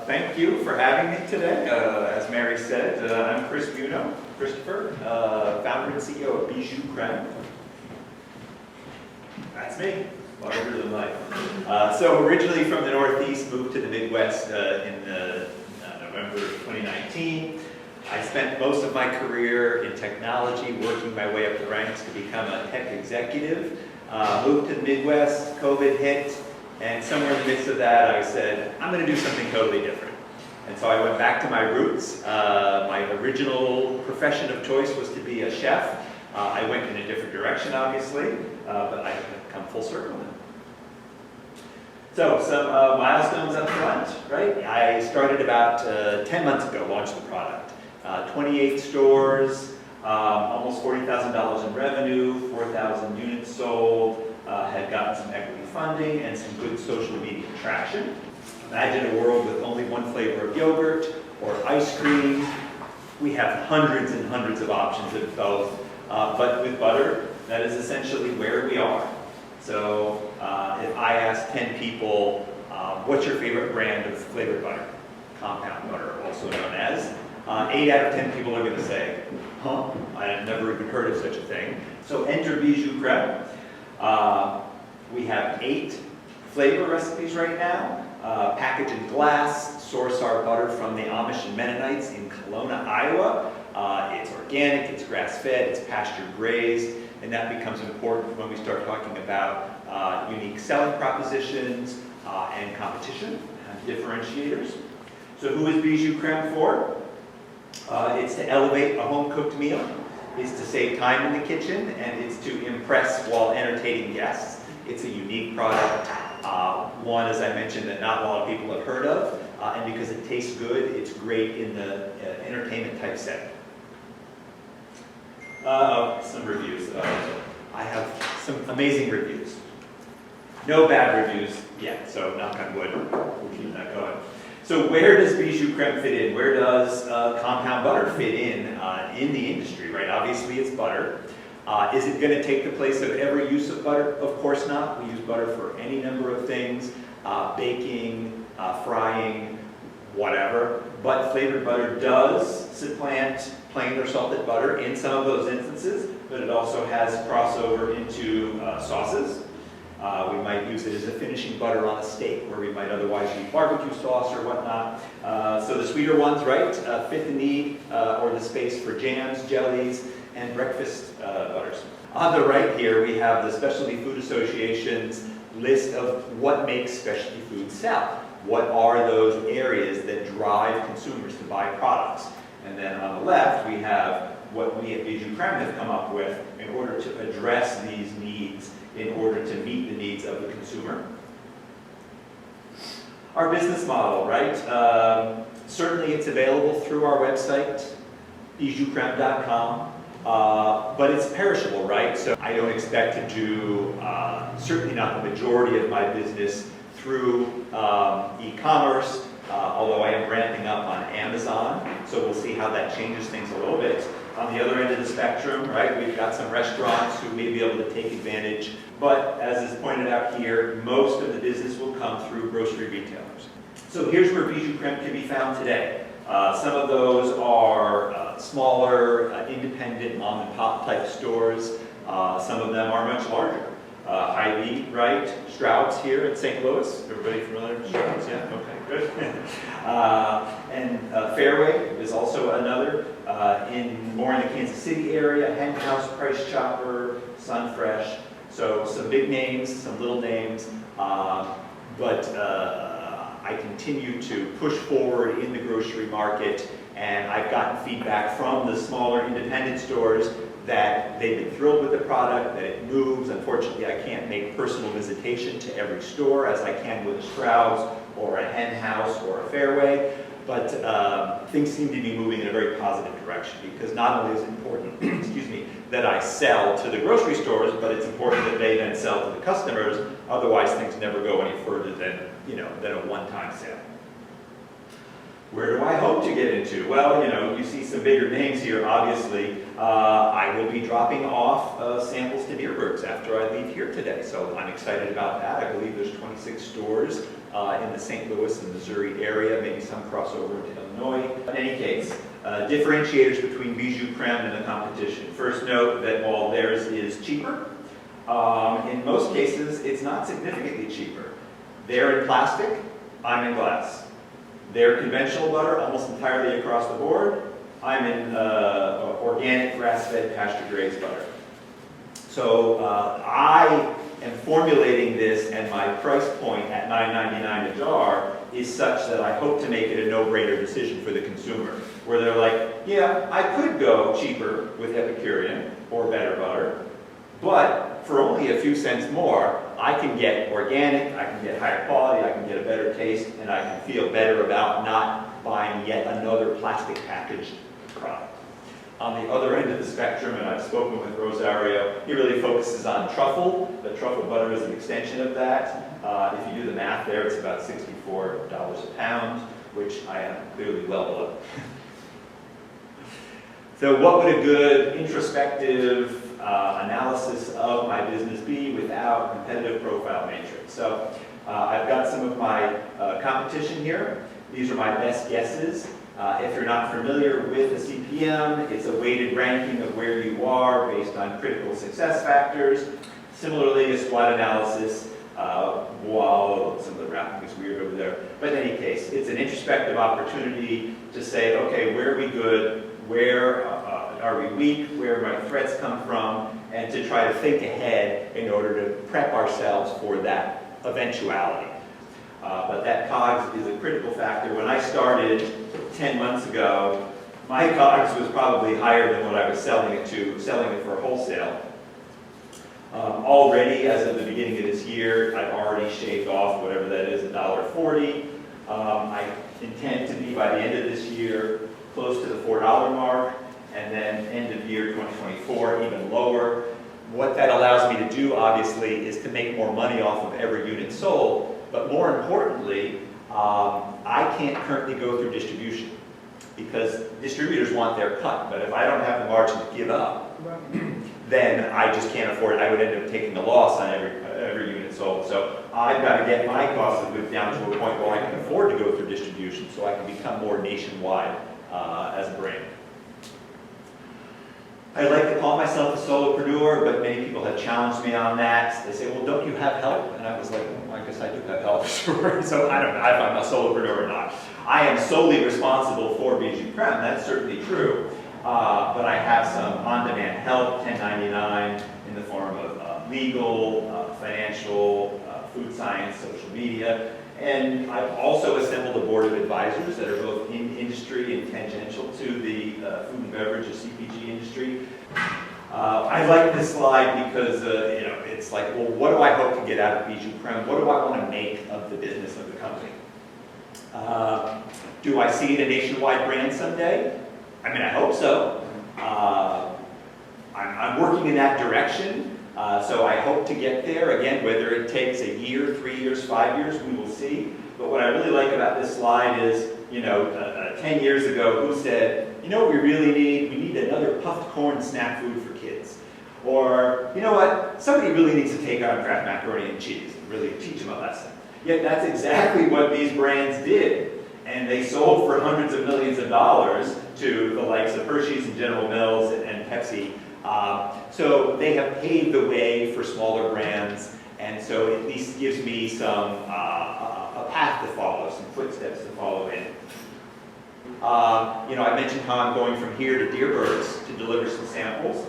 Thank you for having me today. As Mary said, I'm Christopher, founder and CEO of Bijoux Creme. That's me, larger than life. So originally from the Northeast, moved to the Midwest in November of 2019. I spent most of my career in technology, working my way up the ranks to become a tech executive. Moved to the Midwest, COVID hit, and somewhere in the midst of that I said, I'm going to do something totally different. And so I went back to my roots. My original profession of choice was to be a chef. I went in a different direction, obviously, but I've come full circle now. So some milestones up front, right? I started about 10 months ago, launched the product. 28 stores, almost $40,000 in revenue, 4,000 units sold, had gotten some equity funding and some good social media traction. Imagine a world with only one flavor of yogurt or ice cream. We have hundreds and hundreds of options of both, but with butter, that is essentially where we are. So if I ask 10 people, what's your favorite brand of flavored butter? Compound butter, also known as. 8 out of 10 people are going to say, huh, I've never even heard of such a thing. So enter Bijoux Creme. We have 8 flavor recipes right now. Packaged in glass, source our butter from the Amish and Mennonites in Kelowna, Iowa. It's organic, it's grass-fed, it's pasture-grazed, and that becomes important when we start talking about unique selling propositions and competition and differentiators. So who is Bijoux Creme for? It's to elevate a home-cooked meal, it's to save time in the kitchen, and it's to impress while entertaining guests. It's a unique product, one, as I mentioned, that not a lot of people have heard of, and because it tastes good, it's great in the entertainment type setting. Some reviews. I have some amazing reviews. No bad reviews yet, so knock on wood, we'll keep that going. So where does Bijoux Creme fit in? Where does compound butter fit in the industry, right? Obviously it's butter. Is it going to take the place of every use of butter? Of course not. We use butter for any number of things, baking, frying, whatever. But flavored butter does supplant plain or salted butter in some of those instances, but it also has crossover into sauces. We might use it as a finishing butter on a steak where we might otherwise use barbecue sauce or whatnot. So the sweeter ones, right, fit the need or the space for jams, jellies, and breakfast butters. On the right here, we have the Specialty Food Association's list of what makes specialty foods sell. What are those areas that drive consumers to buy products? And then on the left, we have what we at Bijoux Creme have come up with in order to address these needs, in order to meet the needs of the consumer. Our business model, right? Certainly it's available through our website, bijouxcreme.com. But it's perishable, right? So I don't expect to do, certainly not the majority of my business through e-commerce, although I am ramping up on Amazon, so we'll see how that changes things a little bit. On the other end of the spectrum, right, we've got some restaurants who may be able to take advantage, but as is pointed out here, most of the business will come through grocery retailers. So here's where Bijoux Creme can be found today. Some of those are smaller, independent mom-and-pop type stores. Some of them are much larger. Hy-Vee, right? Stroud's here in St. Louis. Everybody familiar with Stroud's? Yeah? Okay, good. And Fairway is also another. More in the Kansas City area, Hen House, Price Chopper, Sunfresh. So some big names, some little names, but I continue to push forward in the grocery market, and I've gotten feedback from the smaller independent stores that they've been thrilled with the product, that it moves. Unfortunately, I can't make personal visitation to every store as I can with a Stroud's or a Hen House or a Fairway, but things seem to be moving in a very positive direction, because not only is it important, excuse me, that I sell to the grocery stores, but it's important that they then sell to the customers. Otherwise, things never go any further than, than a one-time sale. Where do I hope to get into? Well, you see some bigger names here, obviously. I will be dropping off samples to Deerbergs after I leave here today, so I'm excited about that. I believe there's 26 stores in the St. Louis and Missouri area, maybe some crossover into Illinois. In any case, differentiators between Bijoux Creme and the competition. First, note that while theirs is cheaper, in most cases, it's not significantly cheaper. They're in plastic, I'm in glass. They're conventional butter, almost entirely across the board. I'm in organic, grass-fed, pasture-raised butter. So I am formulating this, and my price point at $9.99 a jar is such that I hope to make it a no-brainer decision for the consumer, where they're like, yeah, I could go cheaper with Epicurean or better butter, but for only a few cents more, I can get organic, I can get higher quality, I can get a better taste, and I can feel better about not buying yet another plastic packaged product. On the other end of the spectrum, and I've spoken with Rosario, he really focuses on truffle. The truffle butter is an extension of that. If you do the math there, it's about $64 a pound, which I am clearly well below. So what would a good introspective analysis of my business be without competitive profile matrix? So I've got some of my competition here. These are my best guesses. If you're not familiar with the CPM, it's a weighted ranking of where you are based on critical success factors. Similarly, a SWOT analysis, while some of the wrapping is weird over there. But in any case, it's an introspective opportunity to say, okay, where are we good? Where are we weak? Where might threats come from? And to try to think ahead in order to prep ourselves for that eventuality. But that COGS is a critical factor. When I started 10 months ago, my COGS was probably higher than what I was selling it for wholesale. Already, as of the beginning of this year, I've already shaved off whatever that is, $1.40. I intend to be, by the end of this year, close to the $4 mark, and then end of year 2024, even lower. What that allows me to do, obviously, is to make more money off of every unit sold, but more importantly, I can't currently go through distribution because distributors want their cut, but if I don't have the margin to give up, then I just can't afford it. I would end up taking a loss on every unit sold. So I've got to get my cost of goods down to a point where I can afford to go through distribution so I can become more nationwide as a brand. I like to call myself a solopreneur, but many people have challenged me on that. They say, well, don't you have help? And I was like, well, I guess I do have help, sure. So I don't know if I'm a solopreneur or not. I am solely responsible for Bijoux Creme, that's certainly true. But I have some on-demand help, 1099, in the form of legal, financial, food science, social media. And I've also assembled a board of advisors that are both in industry and tangential to the food and beverage or CPG industry. I like this slide because it's like, well, what do I hope to get out of Bijoux Creme? What do I want to make of the business of the company? Do I see it a nationwide brand someday? I mean, I hope so. I'm working in that direction. So I hope to get there. Again, whether it takes a year, 3 years, 5 years, we will see. But what I really like about this slide is, 10 years ago, who said, you know what we really need? We need another puffed corn snack food for kids. Or, you know what? Somebody really needs to take on Kraft macaroni and cheese and really teach them a lesson. Yet that's exactly what these brands did. And they sold for hundreds of millions of dollars to the likes of Hershey's and General Mills and Pepsi. So they have paved the way for smaller brands, and so it at least gives me some a path to follow, some footsteps to follow in. I mentioned how I'm going from here to Deerbergs to deliver some samples.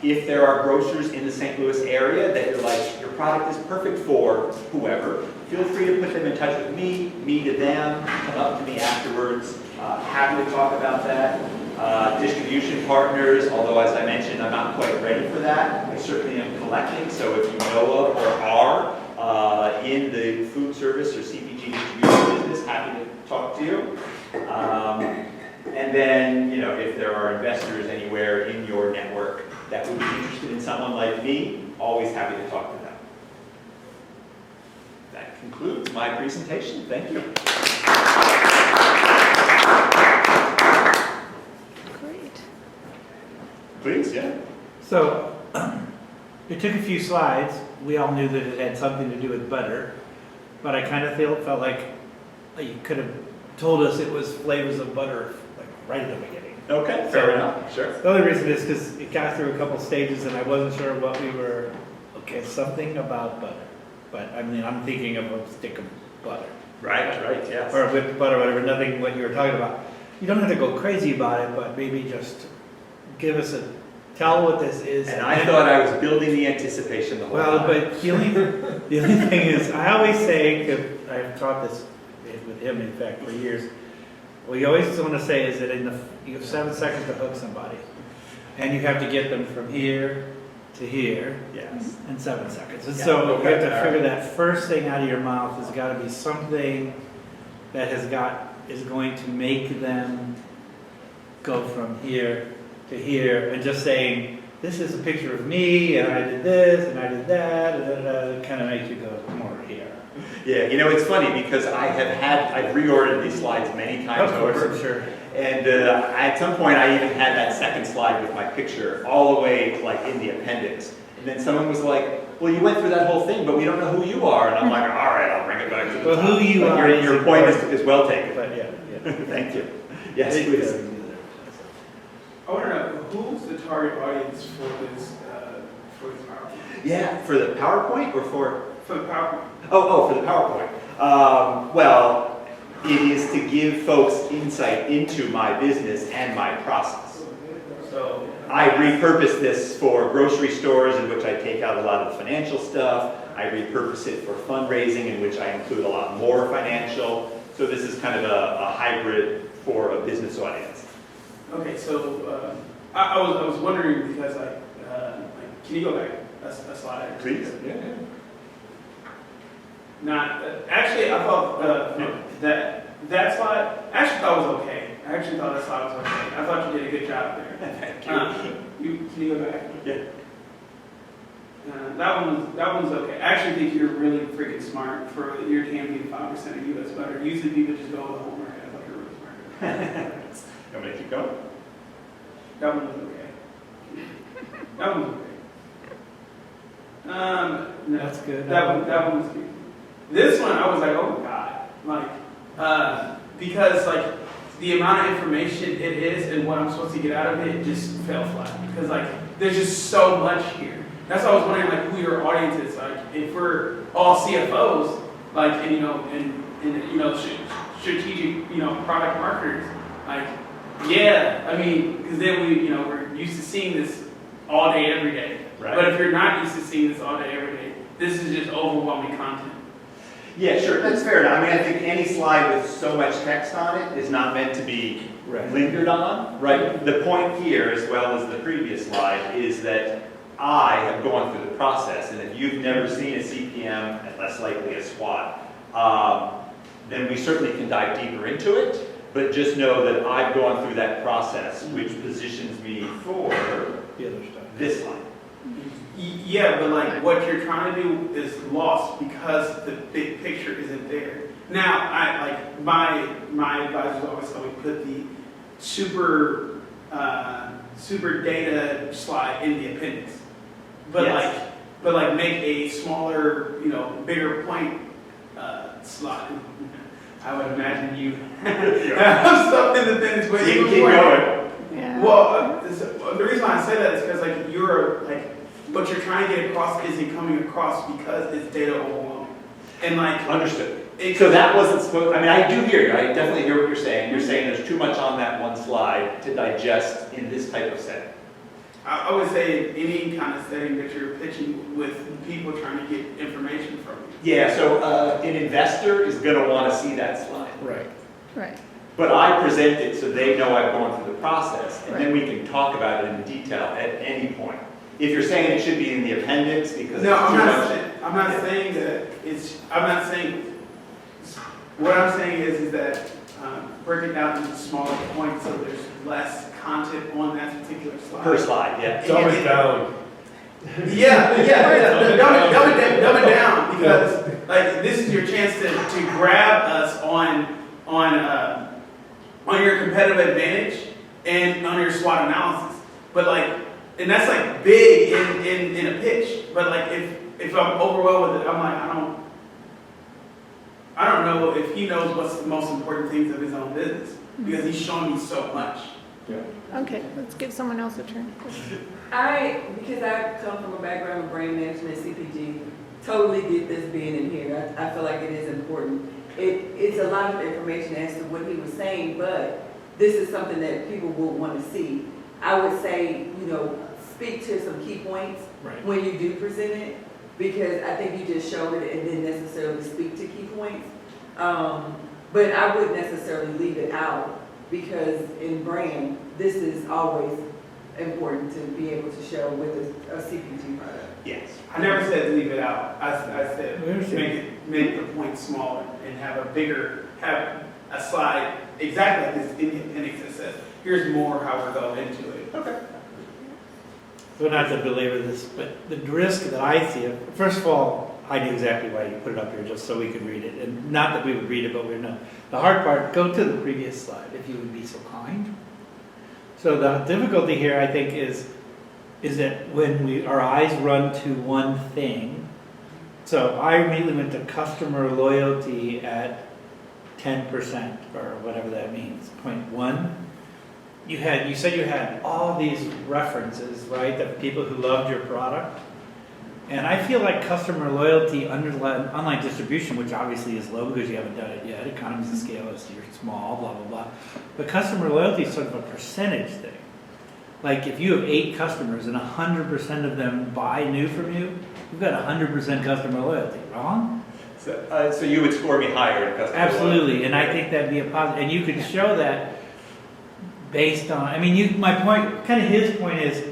If there are grocers in the St. Louis area that you're like, your product is perfect for whoever, feel free to put them in touch with me to them, come up to me afterwards. Happy to talk about that. Distribution partners, although as I mentioned, I'm not quite ready for that. I certainly am collecting, so if you know of or are in the food service or CPG distribution business, happy to talk to you. And then, if there are investors anywhere in your network that would be interested in someone like me, always happy to talk to them. That concludes my presentation. Thank you. Please, yeah. So, it took a few slides. We all knew that it had something to do with butter, but I kind of felt like you could have told us it was flavors of butter, like right at the beginning. Okay, fair enough, sure. The only reason is because it got through a couple stages and I wasn't sure what we were, okay, something about butter. But I mean, I'm thinking of a stick of butter. Right, yes. Or whipped butter, whatever, nothing what you were talking about. You don't have to go crazy about it, but maybe just give us tell what this is. And I thought I was building the anticipation the whole time. Well, but the only thing is, I always say, 'cause I've taught this with him, in fact, for years. What you always want to say is that you have 7 seconds to hook somebody, and you have to get them from here to here Yes. in 7 seconds. And Yeah, so you okay, have to all figure right. that first thing out of your mouth has got to be something that is going to make them go from here to here, and just saying, this is a picture of me, and I did this, and I did that, and kind of makes you go more here. Yeah, you know, it's funny because I've reordered these slides many times Of course, over. I'm sure. And at some point I even had that second slide with my picture all the way like in the appendix. And then someone was like, well, you went through that whole thing, but we don't know who you are. And I'm like, all right, I'll bring it back to the Well, top. who you But are is your point important. is well taken. But yeah. Thank you. Yes, please. I want to know who's the target audience for this PowerPoint? Yeah, for the PowerPoint or for? For the PowerPoint. Oh, for the PowerPoint. Well, it is to give folks insight into my business and my process. So I repurpose this for grocery stores in which I take out a lot of the financial stuff. I repurpose it for fundraising in which I include a lot more financial. So this is kind of a hybrid for a business audience. okay, so I was wondering because can you go back a slide? Please. Yeah. Not actually, I thought that slide. I actually thought was okay. I actually thought that slide was okay. I thought you did a good job there. Thank you. Can you go back? Yeah. That one's okay. I actually think you're really freaking smart for your TAM being 5% of U.S. butter. Usually people just go with the whole market. I thought you were really smart. You want me to keep going? That one was okay. That one was okay. No, That's good. That one was good. This one I was like, oh my god, because like the amount of information it is and what I'm supposed to get out of it just fell flat because like there's just so much here. That's why I was wondering like who your audience is. Like if we're all CFOs, like and strategic product marketers, like yeah, I mean because then we're used to seeing this all day every day. Right. But if you're not used to seeing this all day every day, this is just overwhelming content. Yeah, sure. That's fair enough. I mean, I think any slide with so much text on it is not meant to be lingered on, right? The point here, as well as the previous slide, is that I have gone through the process, and if you've never seen a CPM, and less likely a SWOT, then we certainly can dive deeper into it, but just know that I've gone through that process, which positions me for The other stuff. this slide. Yeah, but like what you're trying to do is lost because the big picture isn't there. Now, I like my advisors always tell me put the super data slide in the appendix, but Yes. like make a smaller, bigger point slide. I would imagine you have stuff in the appendix, but Keep even more. going. Yeah. Well, the reason why I say that is because like you're like what you're trying to get across isn't coming across because it's data overwhelming. And like Understood. So that wasn't supposed, I mean, I do hear you. I definitely hear what you're saying. You're saying there's too much on that one slide to digest in this type of setting. I would say any kind of setting that you're pitching with people trying to get information from you. Yeah, so an investor is going to want to see that slide. Right. Right. But I present it so they know I've gone through the process, and then Right. we can talk about it in detail at any point. If you're saying it should be in the appendix because No, it's I'm too not much. saying, I'm not saying that I'm not saying, what I'm saying is that break it down into smaller points so there's less content on that particular slide. Per slide, yeah. Dumb it down. Yeah. Dumb it down because like this is your chance to grab us on your competitive advantage and on your SWOT analysis. But like and that's like big in a pitch. But like if I'm overwhelmed with it, I'm like, I don't know if he knows what's the most important things of his own business because he's shown me so much. Okay, let's give someone else a turn. Because I come from a background of brand management, CPG, totally get this being in here. I feel like it is important. It's a lot of information as to what he was saying, but this is something that people will want to see. I would say, speak to some key points when you do present it, because I think you just showed it and didn't necessarily speak to key points. But I wouldn't necessarily leave it out, because in brand, this is always important to be able to show with a CPG product. Yes. I never said leave it out. I said make the point smaller and have a slide exactly like this in the appendix that says, here's more how we're going into it. Okay. So not to belabor this, but the risk that I see, first of all, I knew exactly why you put it up here, just so we could read it. And not that we would read it, but we know. The hard part, go to the previous slide, if you would be so kind. So the difficulty here, I think, is that when our eyes run to one thing, so I immediately went to customer loyalty at 10%, or whatever that means, 0.1. You said you had all these references, right, of people who loved your product. And I feel like customer loyalty under online distribution, which obviously is low because you haven't done it yet, economies of scale is you're small, blah, blah, blah. But customer loyalty is sort of a percentage thing. Like if you have 8 customers and 100% of them buy new from you, you've got 100% customer loyalty. Wrong? So you would score me higher in customer Absolutely, loyalty. and I think that'd be a positive. And you could show that based on, my point, kind of his point is,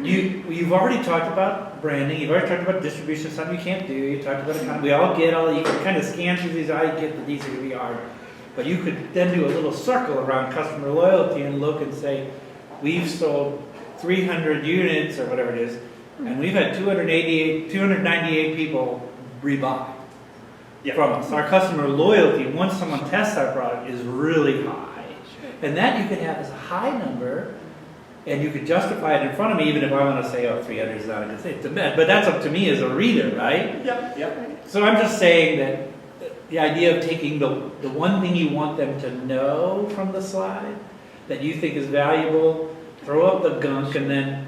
you've already talked about branding, you've already talked about distribution, something you can't do, you talked about economy, we all get you can kind of scan through these, I get that these are going to be hard. But you could then do a little circle around customer loyalty and look and say, we've sold 300 units or whatever it is, and we've had 298 people rebuy from us. Our customer loyalty, once someone tests our product, is really high. And that you could have as a high number, and you could justify it in front of me, even if I want to say, 300 is not a good thing. But that's up to me as a reader, right? Yep. So I'm just saying that the idea of taking the one thing you want them to know from the slide that you think is valuable, throw up the gunk, and then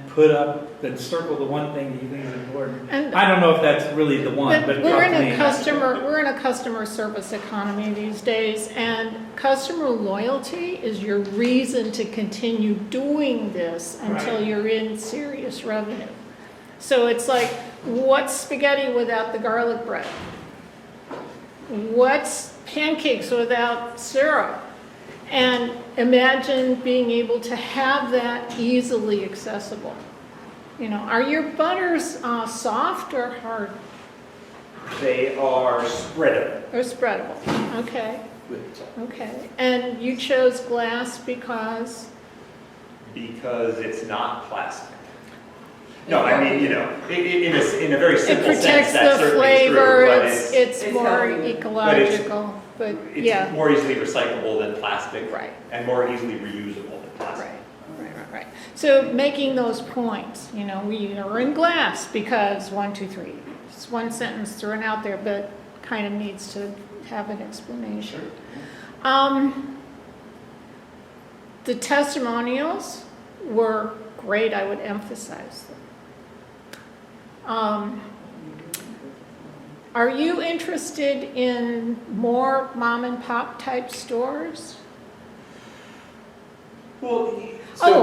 circle the one thing that you think is important. And I don't know if that's really the one, but we're in a customer service economy these days, and customer loyalty is your reason to continue doing this until you're in serious revenue. So it's like, what's spaghetti without the garlic bread? What's pancakes without syrup? And imagine being able to have that easily accessible. Are your butters soft or hard? They are spreadable. Or spreadable? Okay. Okay. And you chose glass because? Because it's not plastic. No, I mean, in a very simple It protects sense, that's the certainly flavor. true, but It's more healthy. ecological. But it's yeah. more easily recyclable than plastic, Right. and more easily reusable than plastic. Right. So making those points, we are in glass because 1, 2, 3. It's one sentence thrown out there, but kind of needs to have an explanation. The testimonials were great. I would emphasize them. Are you interested in more mom and pop type stores? Well,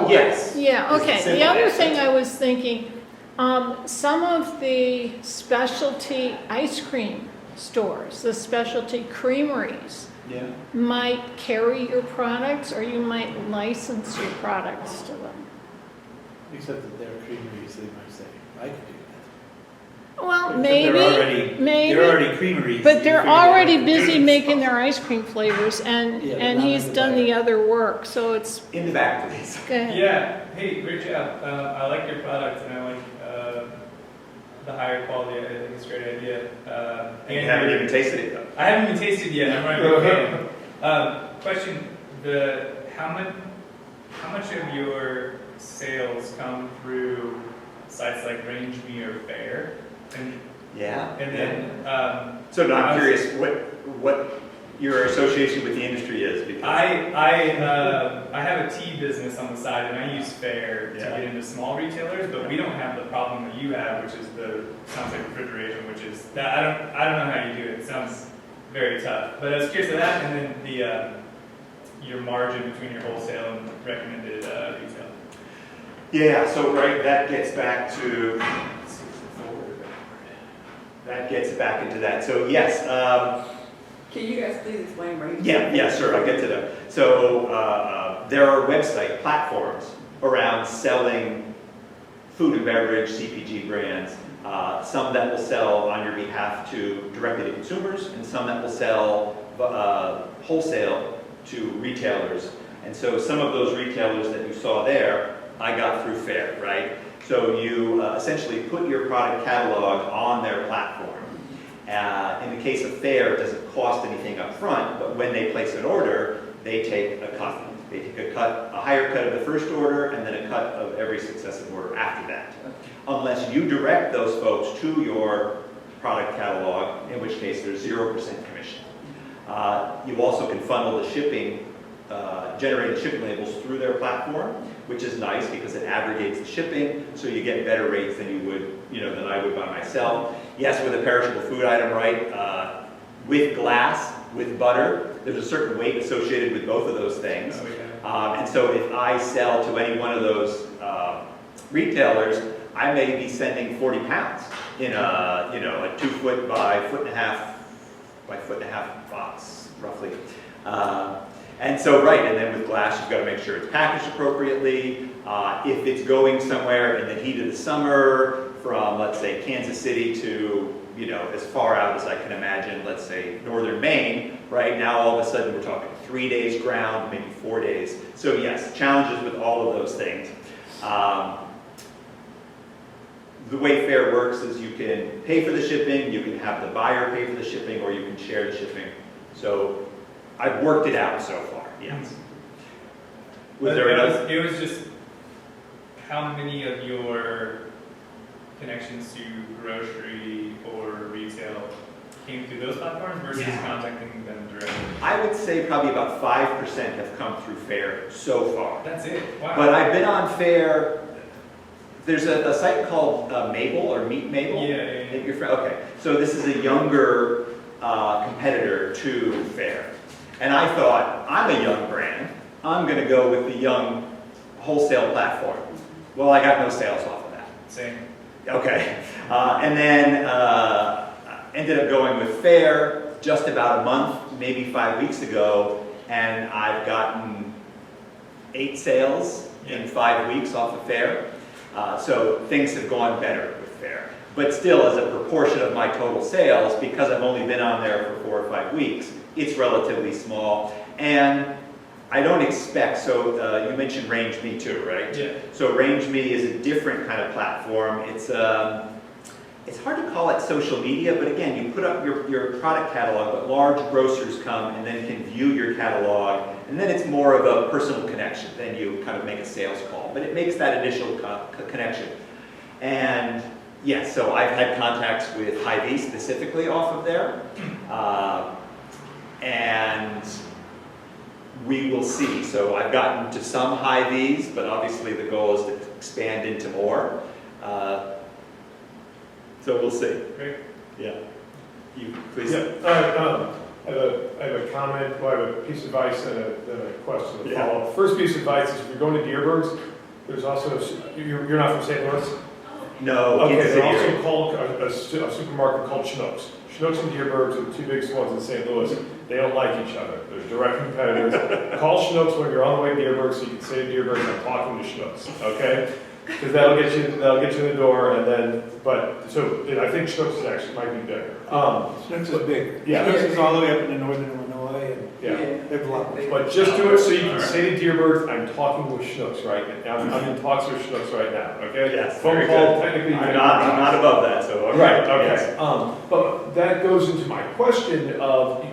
yes. Yeah, Is the okay. simple The other answer. thing I was thinking, some of the specialty ice cream stores, the specialty creameries, might carry your products, or you might license your products to them. Except that they're creameries, they might say, I could do that. Well, Except maybe, they're already creameries. but You they're figure they have already to busy do making their ice cream flavors, and Yeah, they're not he's in the done the back. other work, so it's In the back, please. good. Yeah, hey, great job. I like your product, and I like the higher quality. I think it's a great idea. And you haven't even tasted it, though. I haven't even tasted yet. I'm running a fan. Question: how much of your sales come through sites like Range Me or Fair, and Yeah. then So now I'm curious what your association with the industry is, because I have a tea business on the side, and I use Fair to Yeah. get into small retailers, but we don't have the problem that you have, which is sounds like refrigeration, which is that I don't know how you do it. It sounds very tough. But I was curious of that, and then your margin between your wholesale and recommended retail. yeah, so right, that gets back to, that gets back into that. So yes, Can you guys please explain range? yeah, sure, I'll get to that. So there are website platforms around selling food and beverage, CPG brands, some that will sell on your behalf directly to consumers, and some that will sell wholesale to retailers. And so some of those retailers that you saw there, I got through Fair, right? So you essentially put your product catalog on their platform. In the case of Fair, it doesn't cost anything up front, but when they place an order, they take a cut. They take a higher cut of the first order, and then a cut of every successive order after that. Unless you direct those folks to your product catalog, in which case there's 0% commission. You also can funnel the shipping, generate the shipping labels through their platform, which is nice because it aggregates the shipping, so you get better rates than you would, than I would by myself. Yes, with a perishable food item, right? With glass, with butter, there's a certain weight associated with both of those things. Oh, yeah. And so if I sell to any one of those retailers, I may be sending 40 pounds in a 2 foot by foot and a half box, roughly. And so, right, and then with glass, you've got to make sure it's packaged appropriately. If it's going somewhere in the heat of the summer, from, let's say, Kansas City to, as far out as I can imagine, let's say, northern Maine, right? Now, all of a sudden, we're talking 3 days ground, maybe 4 days. So, yes, challenges with all of those things. The way Fair works is you can pay for the shipping, you can have the buyer pay for the shipping, or you can share the shipping. So, I've worked it out so far, yes. Was there another? It was just how many of your connections to grocery or retail came through those platforms versus contacting them directly? I would say probably about 5% have come through Fair so far. That's it. Wow. But I've been on Fair. There's a site called Mabel or Meet Mabel. Yeah. Your friend. Okay, so this is a younger competitor to Fair, and I thought, I'm a young brand. I'm going to go with the young wholesale platform. Well, I got no sales off of that. Same. Okay, and then ended up going with Fair just about a month, maybe 5 weeks ago, and I've gotten 8 sales in 5 weeks off of Fair. So things have gone better with Fair. But still, as a proportion of my total sales, because I've only been on there for 4 or 5 weeks, it's relatively small. And I don't expect, so you mentioned Range Me too, right? Yeah. So Range Me is a different kind of platform. It's hard to call it social media, but again, you put up your product catalog, but large grocers come and then can view your catalog, and then it's more of a personal connection. Then you kind of make a sales call, but it makes that initial connection. And yes, so I've had contacts with Hy-Vee specifically off of there, and we will see. So I've gotten to some Hy-Vees, but obviously the goal is to expand into more. So we'll see. Great. Yeah. You, please. Yeah, I have a comment, well, I have a piece of advice and a question to follow up. First piece of advice is if you're going to Deerberg's, there's also, you're not from St. Louis? No, Okay, Kansas there's City. also called a supermarket called Schnucks. Schnucks and Deerberg's are the 2 biggest ones in St. Louis. They don't like each other. They're direct competitors. Call Schnucks when you're on the way to Deerberg's so you can say to Deerberg's, I'm talking to Schnucks, okay? Because that'll get you in the door, and then, so I think Schnucks actually might be bigger. Schnucks is big. Yeah. Schnucks is all the way up into northern Illinois, and Yeah. they have a lot. But just do it so you can say to Deerberg's, I'm talking with Schnucks right now. I'm in talks with Schnucks right now, okay? Yes, Phone very call, good. technically. I'm not above that, so. Okay. Right, okay. Yes. But that goes into my question of,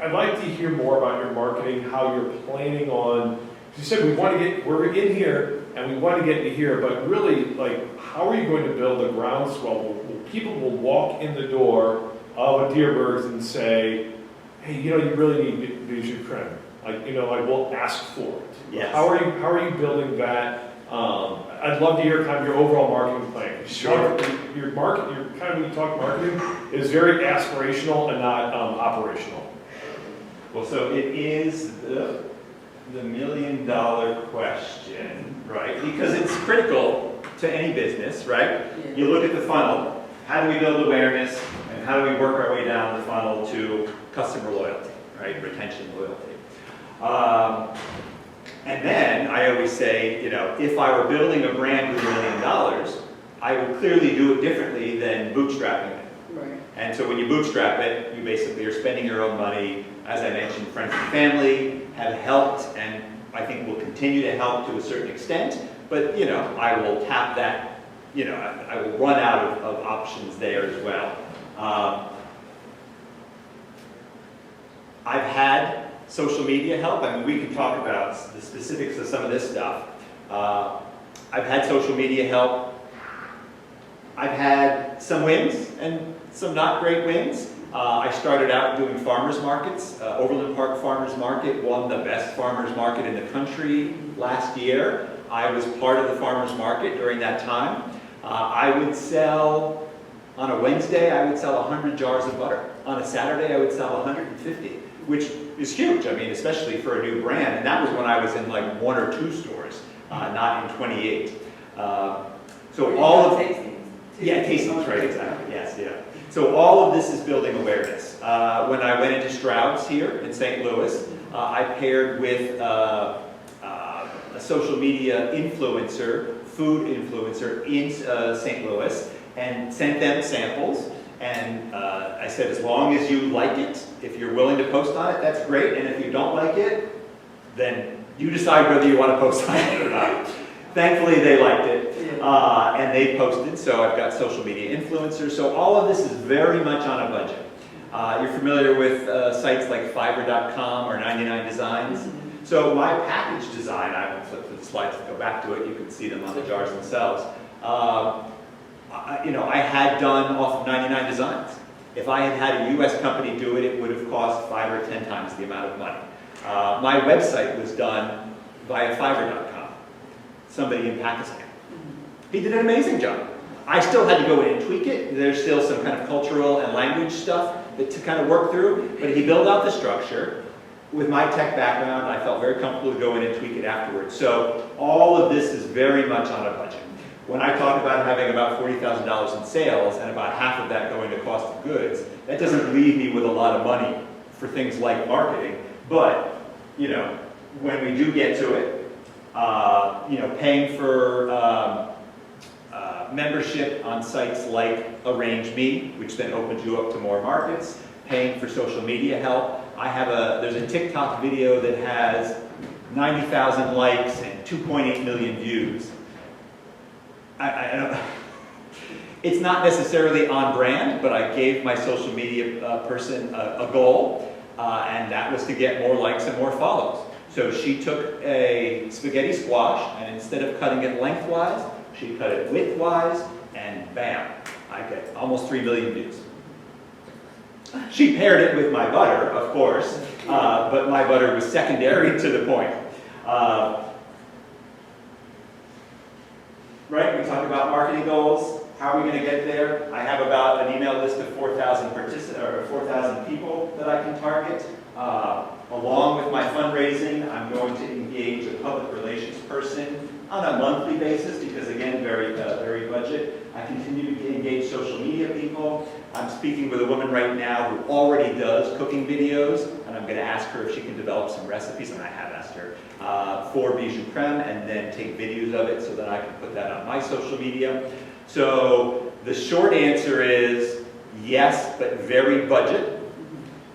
I'd like to hear more about your marketing, how you're planning on You said we're in here and we want to get into here, but really, like, how are you going to build a groundswell? People will walk in the door of a Dierberg's and say, hey, you really need Bijoux Creme. Like, we'll ask for it. Yes. How are you building that? I'd love to hear kind of your overall marketing plan. Sure. Your kind of when you talk marketing is very aspirational and not operational. Well, so it is the million-dollar question, right? Because it's critical to any business, right? Yeah. You look at the funnel, how do we build awareness, and how do we work our way down the funnel to customer loyalty, right? Retention loyalty. And then I always say, if I were building a brand with $1 million, I would clearly do it differently than bootstrapping it. Right. And so when you bootstrap it, you basically are spending your own money. As I mentioned, friends and family have helped, and I think will continue to help to a certain extent. But, I will tap that, I will run out of options there as well. I've had social media help. I mean, we can talk about the specifics of some of this stuff. I've had social media help. I've had some wins and some not great wins. I started out doing farmers markets. Overland Park Farmers Market won the best farmers market in the country last year. I was part of the farmers market during that time. I would sell, on a Wednesday, I would sell 100 jars of butter. On a Saturday, I would sell 150, which is huge, I mean, especially for a new brand. And that was when I was in like 1 or 2 stores, not in 28. So all of... Tastings. Yeah, tastings, right, exactly, yes, yeah. So all of this is building awareness. When I went into Stroud's here in St. Louis, I paired with a social media influencer, food influencer in St. Louis, and sent them samples. And I said, as long as you like it, if you're willing to post on it, that's great. And if you don't like it, then you decide whether you want to post on it or not. Thankfully, they liked it. And they posted, so I've got social media influencers. So all of this is very much on a budget. You're familiar with sites like Fiverr.com or 99 Designs. Mm-hmm. So my package design, I will flip to the slides to go back to it. You can see them on the jars themselves. I had done off of 99 Designs. If I had had a U.S. company do it, it would have cost 5 or 10 times the amount of money. My website was done via Fiverr.com. Somebody in Pakistan. He did an amazing job. I still had to go in and tweak it. There's still some kind of cultural and language stuff to kind of work through, but he built out the structure. With my tech background, I felt very comfortable to go in and tweak it afterwards. So all of this is very much on a budget. When I talk about having about $40,000 in sales and about half of that going to cost of goods, that doesn't leave me with a lot of money for things like marketing. But, when we do get to it, paying for membership on sites like Arrange Me, which then opens you up to more markets, paying for social media help. There's a TikTok video that has 90,000 likes and 2.8 million views. I don't, it's not necessarily on brand, but I gave my social media person a goal, and that was to get more likes and more follows. So she took a spaghetti squash, and instead of cutting it lengthwise, she cut it widthwise, and bam, I get almost 3 million views. She paired it with my butter, of course, but my butter was secondary to the point. Right, we talk about marketing goals. How are we going to get there? I have about an email list of 4,000 people that I can target. Along with my fundraising, I'm going to engage a public relations person on a monthly basis because, again, very budget. I continue to engage social media people. I'm speaking with a woman right now who already does cooking videos, and I'm going to ask her if she can develop some recipes, and I have asked her, for Bijoux Creme, and then take videos of it so that I can put that on my social media. So the short answer is yes, but very budget.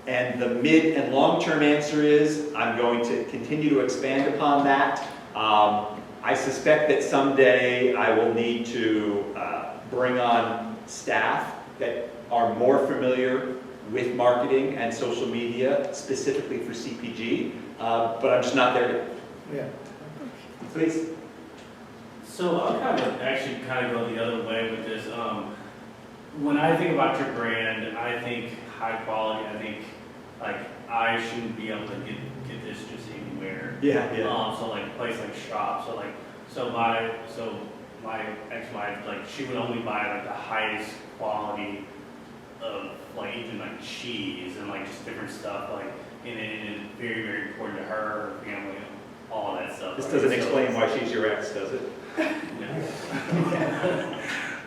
And the mid and long-term answer is I'm going to continue to expand upon that. I suspect that someday I will need to bring on staff that are more familiar with marketing and social media, specifically for CPG, but I'm just not there yet. Yeah. Please. So I'll actually go the other way with this. When I think about your brand, I think high quality. I think like I shouldn't be able to get this just anywhere. Yeah, yeah. So like a place like Schwab. So my ex-wife, like she would only buy like the highest quality of like even like cheese and like just different stuff like and it's very, very important to her family, all that stuff. This right? doesn't So- explain why she's your ex, does it? No.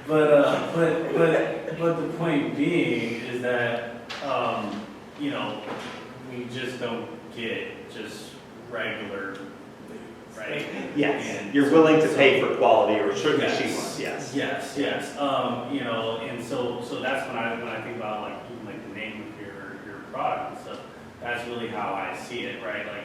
but the point being is that you know we just don't get just regular, right? Yes. And You're willing to so- pay for quality, or certainly Yes. she was, yes. Yes. You know, and so that's when I think about like even like the name of your product and stuff. That's really how I see it, right? Like,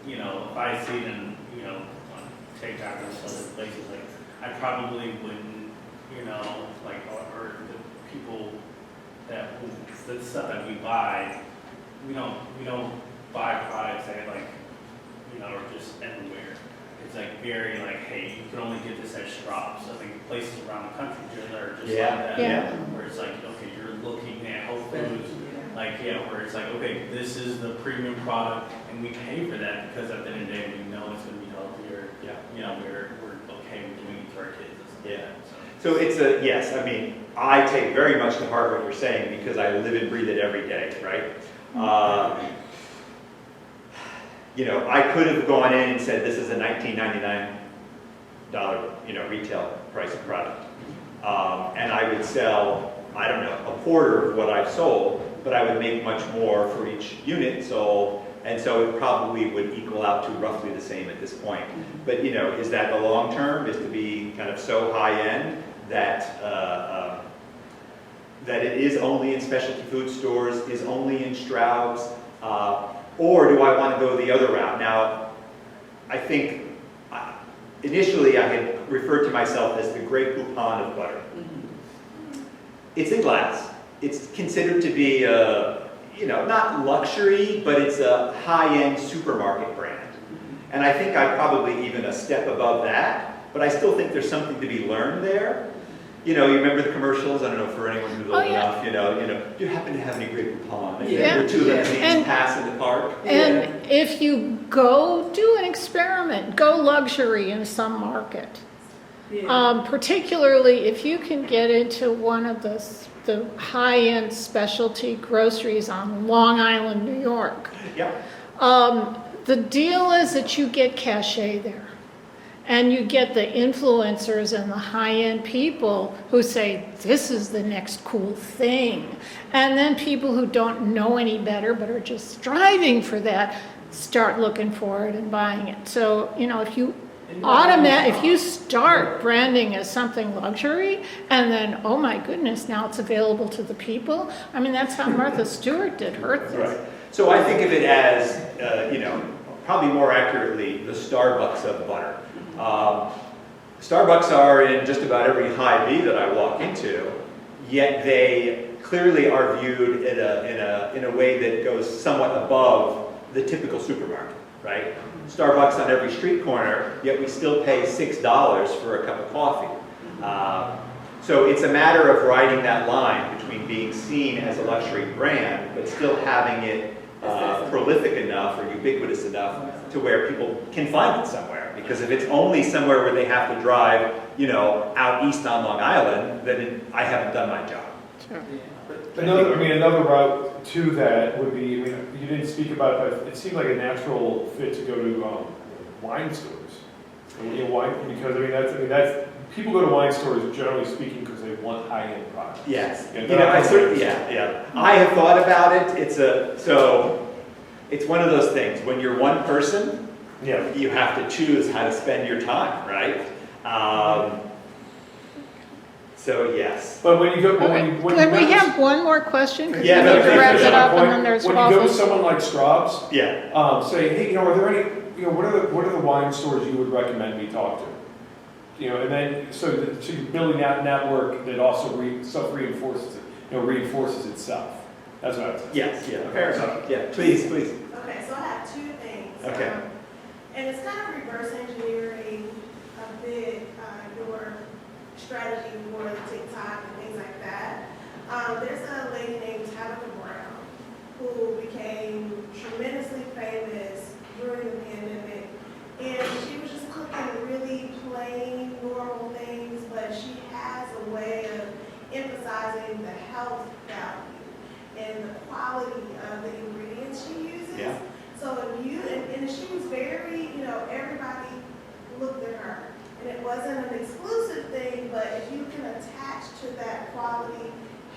you know, if I see it in, you know, on TikTok or some other places, like I probably wouldn't, you know, like or the people the stuff that we buy, we don't buy products that like, you know, are just everywhere. It's like very like, hey, you can only get this at Schwab's. I think places around the country that are just Yeah, like that. yeah. Where it's like, okay, you're looking at Whole Foods, like, yeah, where it's like, okay, this is the premium product, and we pay for that because at the end of the day, we know it's going to be healthier. Yeah. You know, we're okay with doing it to our kids. And stuff like Yeah. that, so. So it's a, yes, I mean, I take very much to heart what you're saying because I live and breathe it every day, right? You know, I could have gone in and said, this is a $19.99, you know, retail price of product. And I would sell, I don't know, a quarter of what I've sold, but I would make much more for each unit sold, and so it probably would equal out to roughly the same at this point. But, you know, is that the long term, is to be kind of so high end that that it is only in specialty food stores, is only in Straub's, or do I want to go the other route? Now, I think initially I had referred to myself as the Grey Poupon of butter. It's in glass. It's considered to be a, you know, not luxury, but it's a high-end supermarket brand. And I think I'm probably even a step above that, but I still think there's something to be learned there. You know, you remember the commercials? I don't know, for anyone who's old enough, you know, do you happen to have any Grey Poupon? And Yeah. the two lemonades And- pass in the park. And if you go do an experiment, go luxury in some market. Particularly if you can get into one of the high-end specialty groceries on Long Island, New York. Yep. The deal is that you get cachet there. And you get the influencers and the high-end people who say, this is the next cool thing. And then people who don't know any better but are just striving for that start looking for it and buying it. So, you know, if you start branding as something luxury and then, oh my goodness, now it's available to the people. I mean, that's how Martha Stewart did her thing. Right. So I think of it as, you know, probably more accurately, the Starbucks of butter. Starbucks are in just about every Hy-Vee that I walk into, yet they clearly are viewed in a way that goes somewhat above the typical supermarket, right? Starbucks on every street corner, yet we still pay $6 for a cup of coffee. So it's a matter of riding that line between being seen as a luxury brand, but still having it prolific enough or ubiquitous enough to where people can find it somewhere. Because if it's only somewhere where they have to drive, you know, out east on Long Island, then I haven't done my job. Sure. Another route to that would be, I mean, you didn't speak about it, but it seemed like a natural fit to go to wine stores. You know, wine, because that's people go to wine stores generally speaking because they want high-end products. Yes. Yeah, You know, I certainly, yeah. I have thought about it. It's one of those things. When you're one person, Yeah. you have to choose how to spend your time, right? So yes. But when you go, Okay. Could we have one more question? 'Cause Yeah, we no, need to please, wrap please. it up and then there's when you go to waffles. someone like Straub's, Yeah. say, hey, you know, are there any, you know, what are the wine stores you would recommend me talk to? You know, and then so you're building that network that also self-reinforces it, you know, reinforces itself. That's what I would say. Yes. Yeah. Fair enough. Yeah. Please. Okay, so I have two things. Okay. And it's kind of reverse engineering a bit your strategy for TikTok and things like that. There's a lady named Tabitha Brown who became tremendously famous during the pandemic. And she was just cooking really plain, normal things, but she has a way of emphasizing the health value and the quality of the ingredients she uses. Yeah. So if you, and she was very, everybody looked at her. And it wasn't an exclusive thing, but if you can attach to that quality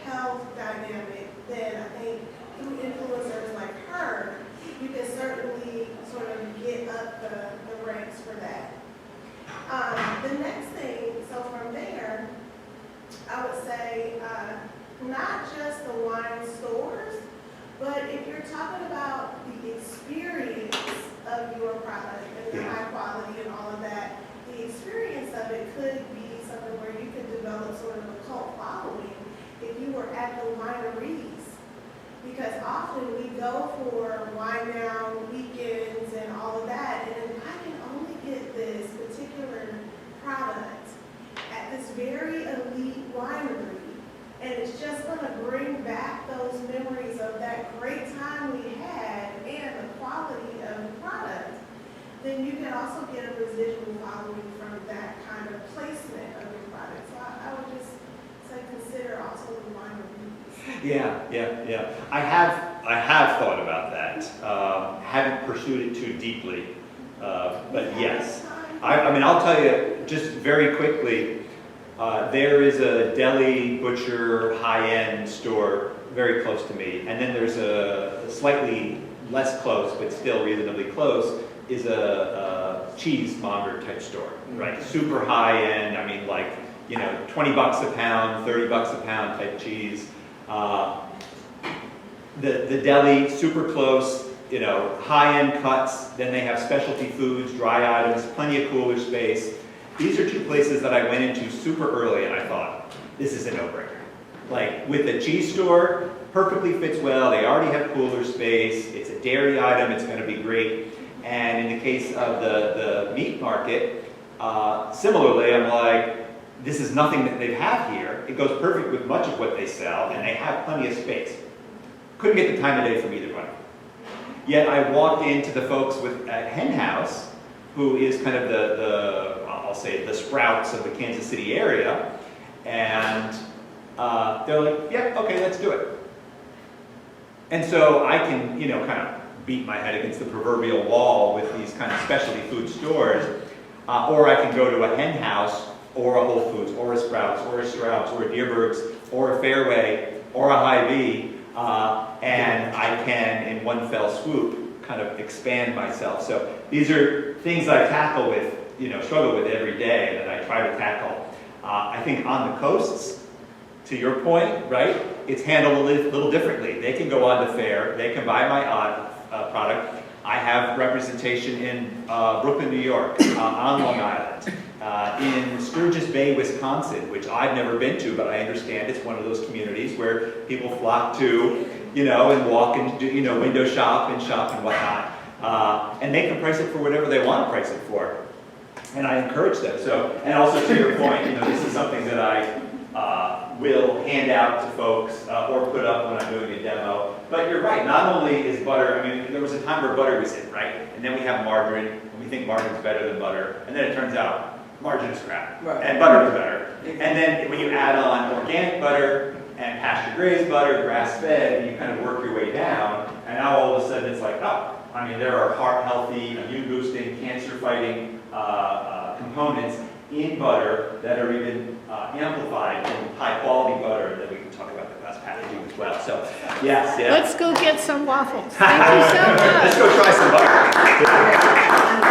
health dynamic, then I think through influencers like her, you can certainly sort of get up the ranks for that. The next thing, so from there, I would say not just the wine stores, but if you're talking about the experience of your product and the high quality and all of that, the experience of it could be something where you could develop sort of a cult following if you were at the wineries. Because often we go for wine down weekends and all of that, and I can only get this particular product at this very elite winery, and it's just going to bring back those memories of that great time we had and the quality of the product, then you can also get a residual following from that kind of placement of your product. So I would just say consider also the wineries. Yeah. I have thought about that. Haven't pursued it too deeply, but yes. I mean, I'll tell you just very quickly. There is a deli, butcher, high-end store very close to me, and then there's a slightly less close, but still reasonably close, is a cheesemonger type store, right? Super high-end. I mean, like, $20 a pound, $30 a pound type cheese. The deli, super close, high-end cuts. Then they have specialty foods, dry items, plenty of cooler space. These are two places that I went into super early, and I thought, this is a no-brainer. Like, with the cheese store, perfectly fits well. They already have cooler space. It's a dairy item. It's going to be great. And in the case of the meat market, similarly, I'm like, this is nothing that they have here. It goes perfect with much of what they sell, and they have plenty of space. Couldn't get the time of day from either one. Yet I walked into the folks at Hen House, who is kind of I'll say the Sprouts of the Kansas City area, and they're like, yeah, okay, let's do it. And so I can, kind of beat my head against the proverbial wall with these kind of specialty food stores, or I can go to a Hen House, or a Whole Foods, or a Sprouts, or a Straub's, or a Deerberg's, or a Fairway, or a Hy-Vee, and I can, in one fell swoop, kind of expand myself. So these are things I tackle with, struggle with every day, and that I try to tackle. I think on the coasts, to your point, right, it's handled a little differently. They can go on the fair, they can buy my product. I have representation in Brooklyn, New York, on Long Island, in Sturgis Bay, Wisconsin, which I've never been to, but I understand it's one of those communities where people flock to, and walk and do, window shop and whatnot. And they can price it for whatever they want to price it for. And I encourage them. So, and also to your point, this is something that I will hand out to folks or put up when I'm doing a demo. But you're right, not only is butter, there was a time where butter was it, right? And then we have margarine, and we think margarine's better than butter. And then it turns out margarine is crap, Right. and butter is better. And then when you add on organic butter and pasture-raised butter, grass-fed, and you kind of work your way down, and now all of a sudden it's like, there are heart-healthy, immune-boosting, cancer-fighting components in butter that are even amplified in high-quality butter that we can talk about the glass packaging as well. So, yes. Let's go get some waffles. Thank you so much. Let's go try some butter.